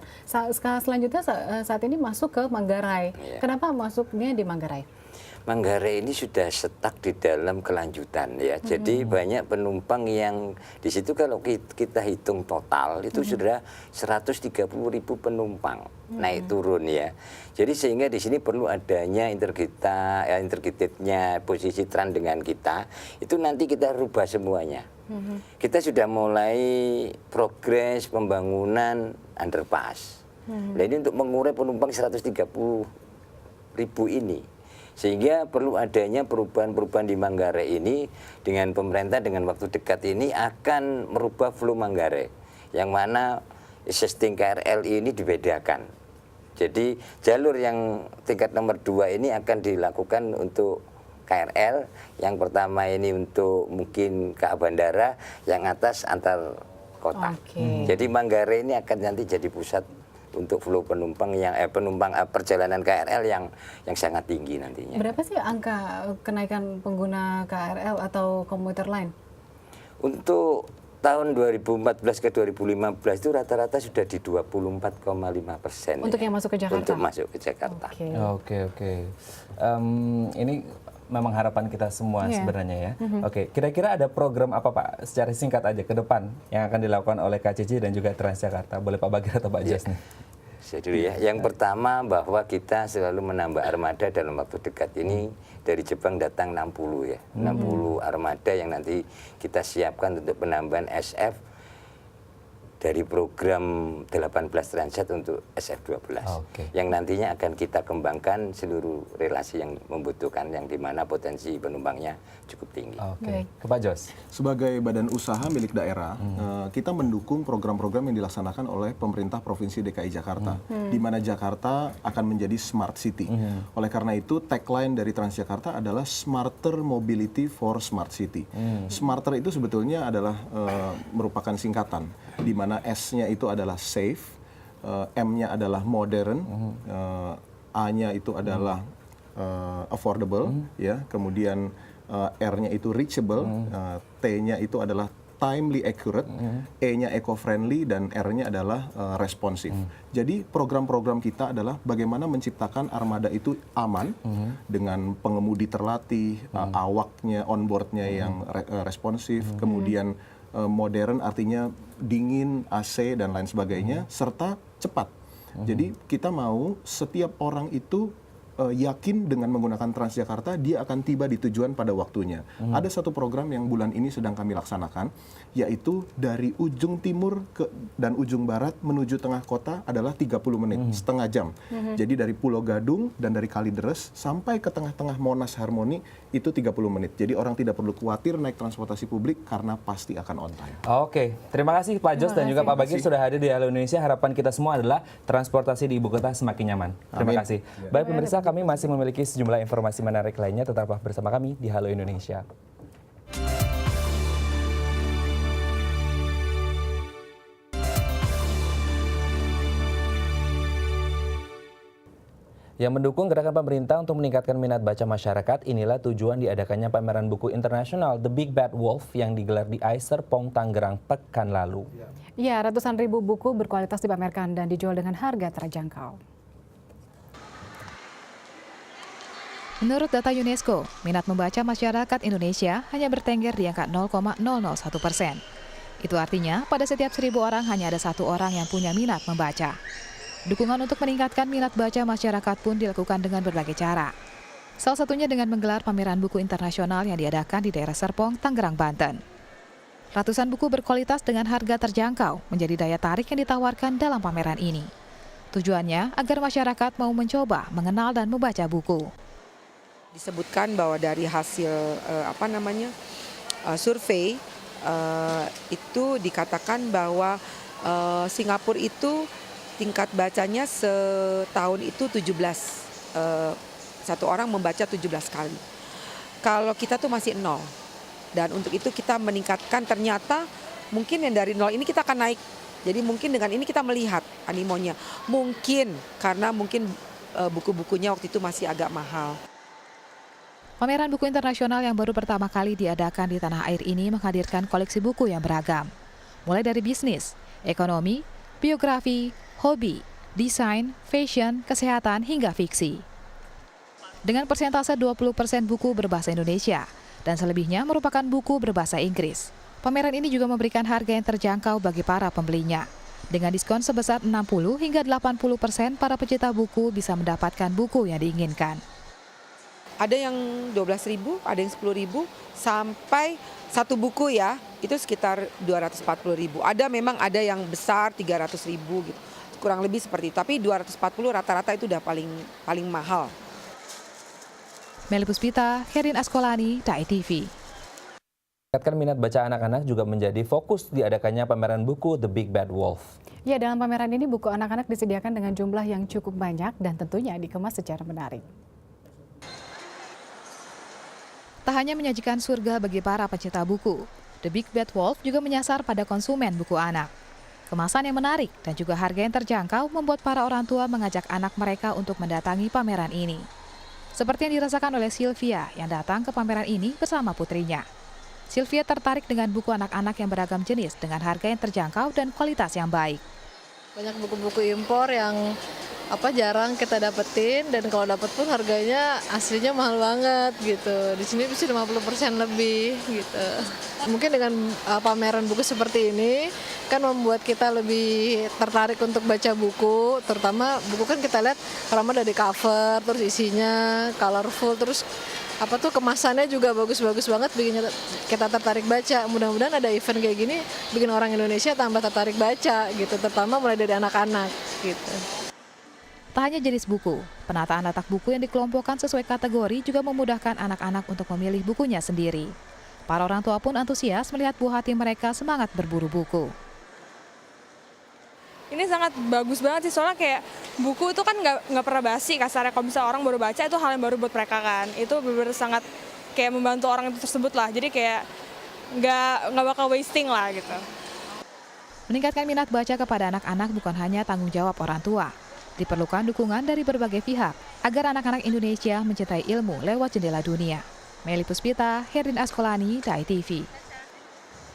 selanjutnya saat ini masuk ke Manggarai. Kenapa masuknya di Manggarai? Manggarai ini sudah stuck di dalam kelanjutan ya. Jadi banyak penumpang yang di situ kalau kita hitung total itu sudah 130.000 penumpang naik turun ya. Jadi sehingga di sini perlu adanya intergitednya posisi Trans dengan kita. Itu nanti kita rubah semuanya. Kita sudah mulai progres pembangunan underpass. Nah, ini untuk mengurai penumpang 130.000 ini. Sehingga perlu adanya perubahan-perubahan di Manggarai ini dengan pemerintah dengan waktu dekat ini akan merubah flow Manggarai. Yang mana existing KRL ini dibedakan. Jadi jalur yang tingkat nomor 2 ini akan dilakukan untuk KRL. Yang pertama ini untuk mungkin ke bandara, yang atas antar kota. Jadi Manggarai ini akan nanti jadi pusat untuk flow penumpang yang perjalanan KRL yang sangat tinggi nantinya. Berapa sih angka kenaikan pengguna KRL atau komuter lain? Untuk tahun 2014 ke 2015 itu rata-rata sudah di 24,5%. Untuk yang masuk ke Jakarta? Untuk masuk ke Jakarta. Oke. Ini memang harapan kita semua sebenarnya ya. Oke, kira-kira ada program apa Pak secara singkat aja ke depan yang akan dilakukan oleh KCJ dan juga Transjakarta? Boleh Pak Bagir atau Pak Jos nih? Saya dulu ya. Yang pertama bahwa kita selalu menambah armada dalam waktu dekat ini. Dari Jepang datang 60 ya. 60 armada yang nanti kita siapkan untuk penambahan SF dari program 18 Transat untuk SF12 yang nantinya akan kita kembangkan seluruh relasi yang membutuhkan yang dimana potensi penumpangnya cukup tinggi. Ke Pak Jos. Sebagai badan usaha milik daerah, kita mendukung program-program yang dilaksanakan oleh pemerintah Provinsi DKI Jakarta, di mana Jakarta akan menjadi smart city. Oleh karena itu, tagline dari Transjakarta adalah Smarter Mobility for Smart City. Smarter itu sebetulnya adalah merupakan singkatan, di mana S-nya itu adalah safe, M-nya adalah modern, A-nya itu adalah affordable, ya. Kemudian R-nya itu reachable, T-nya itu adalah timely accurate, E-nya eco-friendly, dan R-nya adalah responsif. Jadi program-program kita adalah bagaimana menciptakan armada itu aman, dengan pengemudi terlatih, awaknya, onboardnya yang responsif, kemudian modern artinya dingin, AC, dan lain sebagainya, serta cepat. Jadi kita mau setiap orang itu yakin dengan menggunakan Transjakarta, dia akan tiba di tujuan pada waktunya. Ada satu program yang bulan ini sedang kami laksanakan, yaitu dari ujung timur dan ujung barat menuju tengah kota adalah 30 menit, setengah jam. Jadi dari Pulau Gadung dan dari Kalideres sampai ke tengah-tengah Monas Harmoni itu 30 menit. Jadi orang tidak perlu khawatir naik transportasi publik karena pasti akan on time. Oke, terima kasih Pak Jos dan juga Pak Bagir sudah hadir di Halo Indonesia. Harapan kita semua adalah transportasi di ibu kota semakin nyaman. Terima kasih. Baik pemirsa, kami masih memiliki sejumlah informasi menarik lainnya. Tetaplah bersama kami di Halo Indonesia. Yang mendukung gerakan pemerintah untuk meningkatkan minat baca masyarakat, inilah tujuan diadakannya pameran buku internasional The Big Bad Wolf yang digelar di ICE Serpong, Tangerang pekan lalu. Ya, ratusan ribu buku berkualitas dipamerkan dan dijual dengan harga terjangkau. Menurut data UNESCO, minat membaca masyarakat Indonesia hanya bertengger di angka 0,001%. Itu artinya pada setiap 1.000 orang hanya ada 1 orang yang punya minat membaca. Dukungan untuk meningkatkan minat baca masyarakat pun dilakukan dengan berbagai cara. Salah satunya dengan menggelar pameran buku internasional yang diadakan di daerah Serpong, Tangerang, Banten. Ratusan buku berkualitas dengan harga terjangkau menjadi daya tarik yang ditawarkan dalam pameran ini. Tujuannya agar masyarakat mau mencoba, mengenal dan membaca buku. Disebutkan bahwa dari hasil survei itu dikatakan bahwa Singapura itu tingkat bacanya setahun itu 17, satu orang membaca 17 kali. Kalau kita tuh masih 0. Dan untuk itu kita meningkatkan, ternyata mungkin yang dari 0 ini kita akan naik. Jadi mungkin dengan ini kita melihat animonya. Mungkin karena buku-bukunya waktu itu masih agak mahal. Pameran buku internasional yang baru pertama kali diadakan di tanah air ini menghadirkan koleksi buku yang beragam. Mulai dari bisnis, ekonomi, biografi, hobi, desain, fashion, kesehatan, hingga fiksi. Dengan persentase 20% buku berbahasa Indonesia dan selebihnya merupakan buku berbahasa Inggris. Pameran ini juga memberikan harga yang terjangkau bagi para pembelinya. Dengan diskon sebesar 60 hingga 80%, para pecinta buku bisa mendapatkan buku yang diinginkan. Ada yang 12.000, ada yang 10.000, sampai satu buku ya, itu sekitar 240.000. Memang ada yang besar 300.000 gitu. Kurang lebih seperti itu, tapi 240 rata-rata itu udah paling mahal. Meli Puspita, Herin Askolani, DAI TV. Meningkatkan minat baca anak-anak juga menjadi fokus diadakannya pameran buku The Big Bad Wolf. Ya, dalam pameran ini buku anak-anak disediakan dengan jumlah yang cukup banyak dan tentunya dikemas secara menarik. Tak hanya menyajikan surga bagi para pecinta buku, The Big Bad Wolf juga menyasar pada konsumen buku anak. Kemasan yang menarik dan juga harga yang terjangkau membuat para orang tua mengajak anak mereka untuk mendatangi pameran ini. Seperti yang dirasakan oleh Sylvia yang datang ke pameran ini bersama putrinya. Sylvia tertarik dengan buku anak-anak yang beragam jenis dengan harga yang terjangkau dan kualitas yang baik. Banyak buku-buku impor yang jarang kita dapetin, dan kalau dapet pun harganya aslinya mahal banget gitu. Di sini bisa 50% lebih gitu. Mungkin dengan pameran buku seperti ini kan membuat kita lebih tertarik untuk baca buku, terutama buku kan kita lihat pertama dari cover, terus isinya colorful, terus kemasannya juga bagus-bagus banget, bikin kita tertarik baca. Mudah-mudahan ada event kayak gini bikin orang Indonesia tambah tertarik baca gitu, terutama mulai dari anak-anak gitu. Tak hanya jenis buku, penataan letak buku yang dikelompokkan sesuai kategori juga memudahkan anak-anak untuk memilih bukunya sendiri. Para orang tua pun antusias melihat buah hati mereka semangat berburu buku. Ini sangat bagus banget sih, soalnya kayak buku itu kan nggak pernah basi kasarnya. Kalau misalnya orang baru baca itu hal yang baru buat mereka kan. Itu benar-benar sangat kayak membantu orang itu tersebut lah. Jadi kayak nggak bakal wasting lah gitu. Meningkatkan minat baca kepada anak-anak bukan hanya tanggung jawab orang tua. Diperlukan dukungan dari berbagai pihak agar anak-anak Indonesia mencintai ilmu lewat jendela dunia. Meli Puspita, Herin Askolani, DAI TV.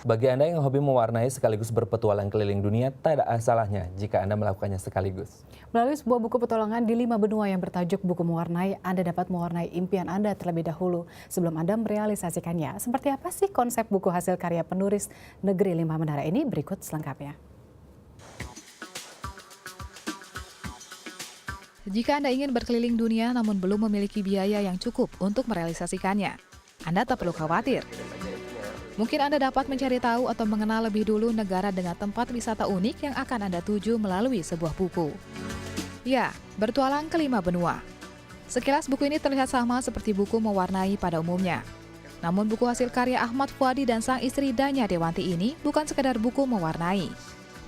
Bagi Anda yang hobi mewarnai sekaligus berpetualang keliling dunia, tak ada salahnya jika Anda melakukannya sekaligus. Melalui sebuah buku petualangan di 5 benua yang bertajuk Buku Mewarnai, Anda dapat mewarnai impian Anda terlebih dahulu sebelum Anda merealisasikannya. Seperti apa sih konsep buku hasil karya penulis Negeri 5 Menara ini? Berikut selengkapnya. Jika Anda ingin berkeliling dunia namun belum memiliki biaya yang cukup untuk merealisasikannya, Anda tak perlu khawatir. Mungkin Anda dapat mencari tahu atau mengenal lebih dulu negara dengan tempat wisata unik yang akan Anda tuju melalui sebuah buku. Ya, bertualang ke 5 benua. Sekilas buku ini terlihat sama seperti buku mewarnai pada umumnya. Namun buku hasil karya Ahmad Fuadi dan sang istri Danya Dewanti ini bukan sekedar buku mewarnai,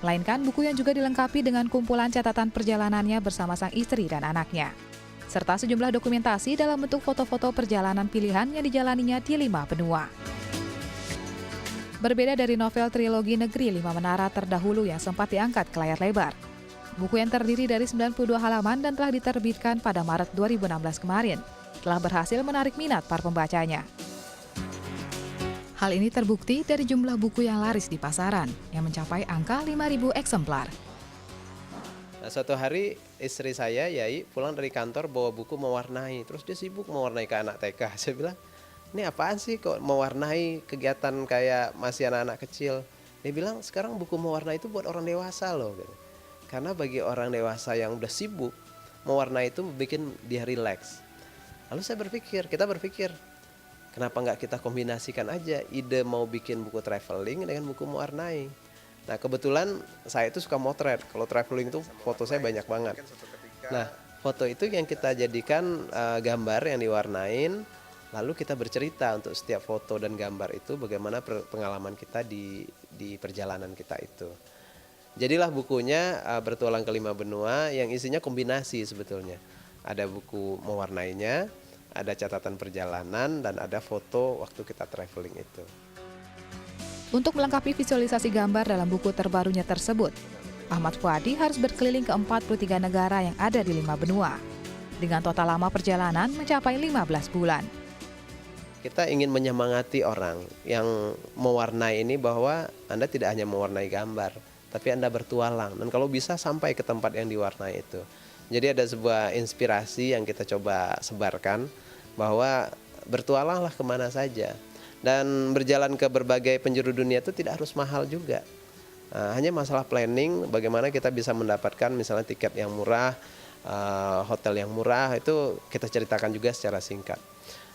melainkan buku yang juga dilengkapi dengan kumpulan catatan perjalanannya bersama sang istri dan anaknya, serta sejumlah dokumentasi dalam bentuk foto-foto perjalanan pilihan yang dijalaninya di 5 benua. Berbeda dari novel trilogi Negeri 5 Menara terdahulu yang sempat diangkat ke layar lebar, buku yang terdiri dari 92 halaman dan telah diterbitkan pada Maret 2016 kemarin, telah berhasil menarik minat para pembacanya. Hal ini terbukti dari jumlah buku yang laris di pasaran, yang mencapai angka 5.000 eksemplar. Nah, suatu hari istri saya, Yai, pulang dari kantor bawa buku mewarnai. Terus dia sibuk mewarnai ke anak TK. Saya bilang, ini apaan sih kok mewarnai kegiatan kayak masih anak-anak kecil? Dia bilang, sekarang buku mewarnai itu buat orang dewasa loh. Gitu. Karena bagi orang dewasa yang udah sibuk, mewarnai itu bikin dia relax. Lalu kita berpikir, kenapa nggak kita kombinasikan aja ide mau bikin buku traveling dengan buku mewarnai. Nah kebetulan saya itu suka motret. Kalau traveling itu foto saya banyak banget. Nah foto itu yang kita jadikan gambar yang diwarnain, lalu kita bercerita untuk setiap foto dan gambar itu bagaimana pengalaman kita di perjalanan kita itu. Jadilah bukunya Bertualang ke 5 Benua yang isinya kombinasi sebetulnya. Ada buku mewarnainya, ada catatan perjalanan, dan ada foto waktu kita traveling itu. Untuk melengkapi visualisasi gambar dalam buku terbarunya tersebut, Ahmad Fuadi harus berkeliling ke 43 negara yang ada di 5 benua, dengan total lama perjalanan mencapai 15 bulan. Kita ingin menyemangati orang yang mewarnai ini bahwa Anda tidak hanya mewarnai gambar, tapi Anda bertualang. Dan kalau bisa sampai ke tempat yang diwarnai itu. Jadi ada sebuah inspirasi yang kita coba sebarkan bahwa bertualanglah kemana saja. Dan berjalan ke berbagai penjuru dunia itu tidak harus mahal juga. Hanya masalah planning, bagaimana kita bisa mendapatkan misalnya tiket yang murah, hotel yang murah, itu kita ceritakan juga secara singkat.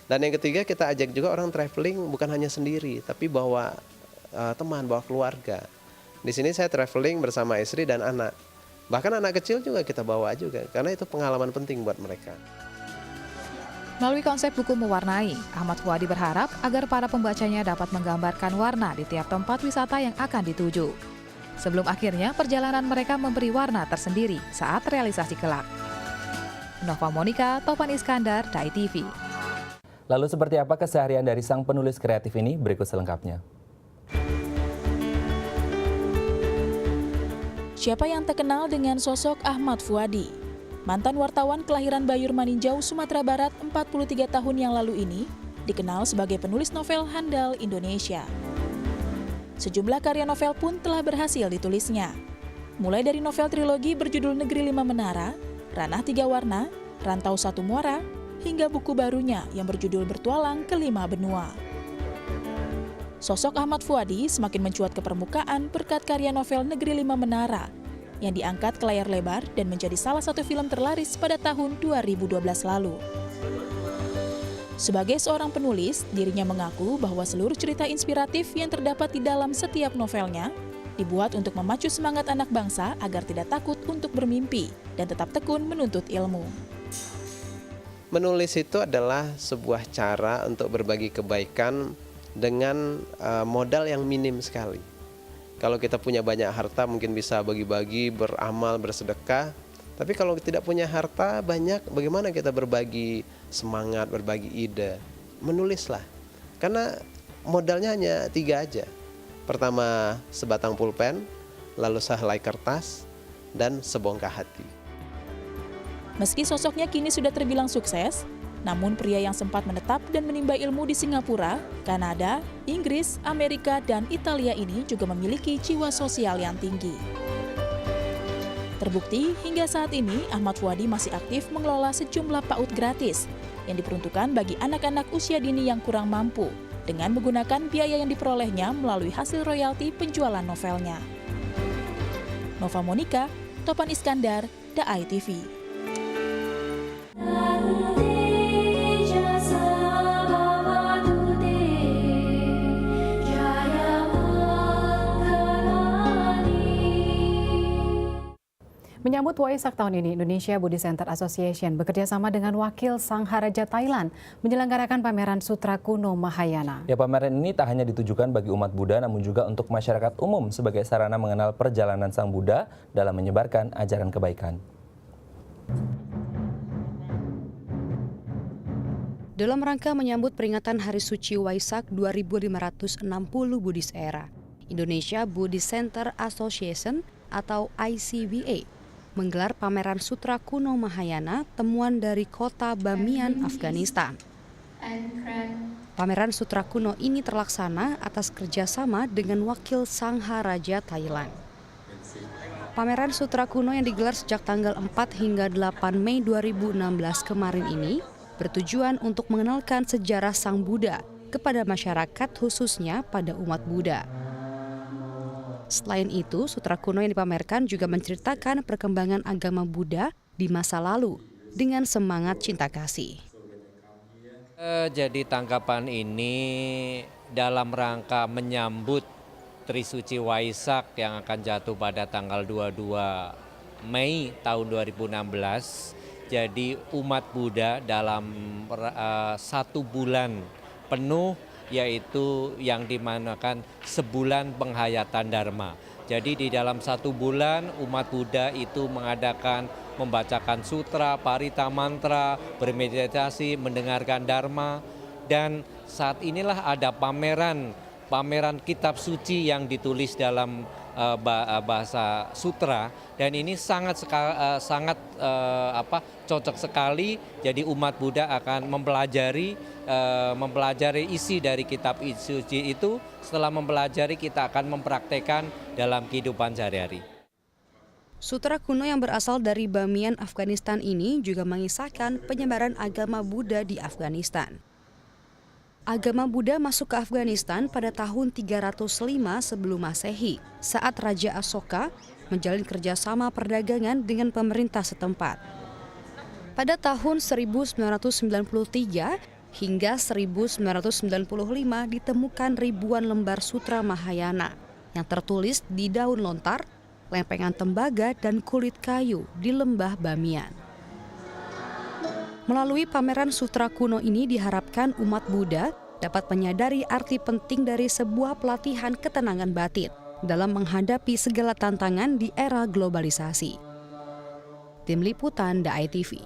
Dan yang ketiga, kita ajak juga orang traveling bukan hanya sendiri, tapi bawa teman, bawa keluarga. Di sini saya traveling bersama istri dan anak. Bahkan anak kecil juga kita bawa juga, karena itu pengalaman penting buat mereka. Melalui konsep buku mewarnai, Ahmad Fuadi berharap agar para pembacanya dapat menggambarkan warna di tiap tempat wisata yang akan dituju. Sebelum akhirnya perjalanan mereka memberi warna tersendiri saat realisasi kelak. Nova Monica, Topan Iskandar, Dai TV. Lalu seperti apa keseharian dari sang penulis kreatif ini? Berikut selengkapnya. Siapa yang tak kenal dengan sosok Ahmad Fuadi? Mantan wartawan kelahiran Bayur Maninjau, Sumatera Barat 43 tahun yang lalu ini dikenal sebagai penulis novel handal Indonesia. Sejumlah karya novel pun telah berhasil ditulisnya. Mulai dari novel trilogi berjudul Negeri 5 Menara, Ranah 3 Warna, Rantau 1 Muara, hingga buku barunya yang berjudul Bertualang ke 5 Benua. Sosok Ahmad Fuadi semakin mencuat ke permukaan berkat karya novel Negeri 5 Menara yang diangkat ke layar lebar dan menjadi salah satu film terlaris pada tahun 2012 lalu. Sebagai seorang penulis, dirinya mengaku bahwa seluruh cerita inspiratif yang terdapat di dalam setiap novelnya dibuat untuk memacu semangat anak bangsa agar tidak takut untuk bermimpi dan tetap tekun menuntut ilmu. Menulis itu adalah sebuah cara untuk berbagi kebaikan dengan modal yang minim sekali. Kalau kita punya banyak harta mungkin bisa bagi-bagi, beramal, bersedekah. Tapi kalau tidak punya harta banyak, bagaimana kita berbagi semangat, berbagi ide? Menulislah. Karena modalnya hanya 3 aja. Pertama, sebatang pulpen, lalu sehelai kertas, dan sebongkah hati. Meski sosoknya kini sudah terbilang sukses, namun pria yang sempat menetap dan menimba ilmu di Singapura, Kanada, Inggris, Amerika, dan Italia ini juga memiliki jiwa sosial yang tinggi. Terbukti, hingga saat ini Ahmad Fuadi masih aktif mengelola sejumlah PAUD gratis yang diperuntukkan bagi anak-anak usia dini yang kurang mampu dengan menggunakan biaya yang diperolehnya melalui hasil royalti penjualan novelnya. Nova Monica, Topan Iskandar, Dai TV. Menyambut Waisak tahun ini, Indonesia Buddhist Center Association bekerjasama dengan wakil Sangharaja Thailand menyelenggarakan pameran Sutra Kuno Mahayana. Ya, pameran ini tak hanya ditujukan bagi umat Buddha, namun juga untuk masyarakat umum sebagai sarana mengenal perjalanan Sang Buddha dalam menyebarkan ajaran kebaikan. Dalam rangka menyambut peringatan Hari Suci Waisak 2560 Buddhist Era, Indonesia Buddhist Center Association atau ICBA menggelar pameran Sutra Kuno Mahayana temuan dari kota Bamiyan, Afghanistan. Pameran Sutra Kuno ini terlaksana atas kerjasama dengan wakil Sangharaja Thailand. Pameran Sutra Kuno yang digelar sejak tanggal 4 hingga 8 Mei 2016 kemarin ini bertujuan untuk mengenalkan sejarah Sang Buddha kepada masyarakat khususnya pada umat Buddha. Selain itu, Sutra Kuno yang dipamerkan juga menceritakan perkembangan agama Buddha di masa lalu dengan semangat cinta kasih. Jadi tanggapan ini dalam rangka menyambut Trisuci Waisak yang akan jatuh pada tanggal 22 Mei tahun 2016 Jadi umat Buddha dalam 1 bulan penuh, yaitu yang dimanakan sebulan penghayatan Dharma. Jadi di dalam 1 bulan umat Buddha itu membacakan sutra, parita mantra, bermeditasi, mendengarkan Dharma, dan saat inilah ada pameran kitab suci yang ditulis dalam bahasa sutra, dan ini sangat cocok sekali. Jadi umat Buddha akan mempelajari isi dari kitab suci itu. Setelah mempelajari, kita akan mempraktekkan dalam kehidupan sehari-hari. Sutra kuno yang berasal dari Bamiyan, Afghanistan ini juga mengisahkan penyebaran agama Buddha di Afghanistan. Agama Buddha masuk ke Afghanistan pada tahun 305 sebelum Masehi, saat Raja Asoka menjalin kerjasama perdagangan dengan pemerintah setempat. Pada tahun 1993 hingga 1995 ditemukan ribuan lembar Sutra Mahayana yang tertulis di daun lontar, lempengan tembaga, dan kulit kayu di lembah Bamiyan. Melalui pameran sutra kuno ini diharapkan umat Buddha dapat menyadari arti penting dari sebuah pelatihan ketenangan batin dalam menghadapi segala tantangan di era globalisasi. Tim Liputan DAI TV.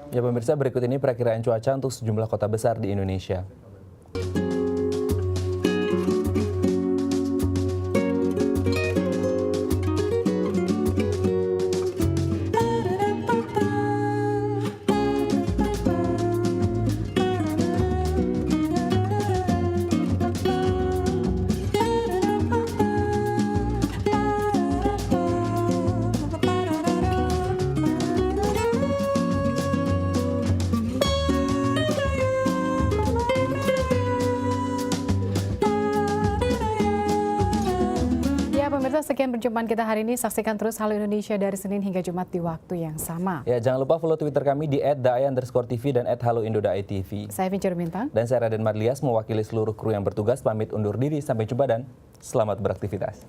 Ya pemirsa, berikut ini perakiraan cuaca untuk sejumlah kota besar di Indonesia. Sekian perjumpaan kita hari ini. Saksikan terus Halo Indonesia dari Senin hingga Jumat di waktu yang sama. Ya, jangan lupa follow Twitter kami di @dai_tv dan @haloindodai_tv. Saya Vincent Bintang. Dan saya Raden Marlias, mewakili seluruh kru yang bertugas, pamit undur diri. Sampai jumpa dan selamat beraktivitas.